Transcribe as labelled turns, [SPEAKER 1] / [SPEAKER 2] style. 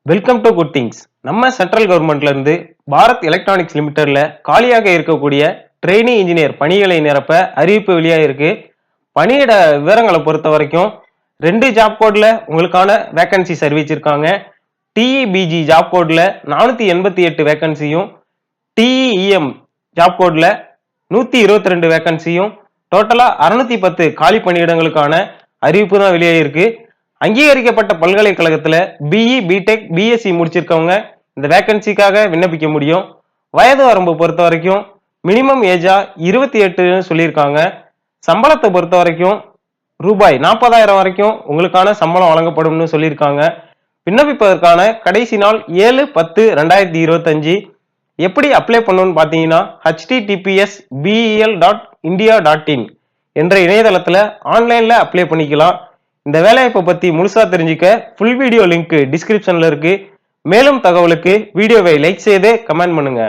[SPEAKER 1] Welcome to good things. நம்ம central கவர்மெண்ட்ல இருந்து பாரத் எலக்ட்ரானிக்ஸ் லிமிடெட்ல காலியாக இருக்கக்கூடிய ட்ரெயினி இன்ஜினியர் பணிகளை நிரப்ப அறிவிப்பு வெளியாயிருக்கு. பணியிட விவரங்களை பொறுத்த வரைக்கும் 2 ஜாப் கோட்ல உங்களுக்கான வேகன்சிஸ் அறிவிச்சிருக்காங்க. டிஇபிஜி ஜாப் கோட்ல 488 வேகன்சியும், டிஇஎம் ஜாப் கோட்ல 122 வேகன்சியும், டோட்டலா 610 காலி பணியிடங்களுக்கான அறிவிப்பு தான் வெளியாயிருக்கு. அங்கீகரிக்கப்பட்ட பல்கலைக்கழகத்துல பிஇ, பிடெக், பிஎஸ்சி முடிச்சிருக்கவங்க இந்த வேகன்சிக்காக விண்ணப்பிக்க முடியும். வயது வரம்பு பொறுத்த வரைக்கும் மினிமம் ஏஜா 28 சொல்லியிருக்காங்க. சம்பளத்தை பொறுத்த வரைக்கும் ரூபாய் 40,000 வரைக்கும் உங்களுக்கான சம்பளம் வழங்கப்படும் சொல்லியிருக்காங்க. விண்ணப்பிப்பதற்கான கடைசி நாள் 7/10/2025. எப்படி அப்ளை பண்ணணும்னு பாத்தீங்கன்னா https://bel.india.in என்ற இணையதளத்துல ஆன்லைன்ல அப்ளை பண்ணிக்கலாம். இந்த வேலைவாய்ப்பை பத்தி முழுசா தெரிஞ்சுக்க ஃபுல் வீடியோ லிங்க் டிஸ்கிரிப்ஷன்ல இருக்கு. மேலும் தகவலுக்கு வீடியோவை லைக் செய்து கமெண்ட் பண்ணுங்க.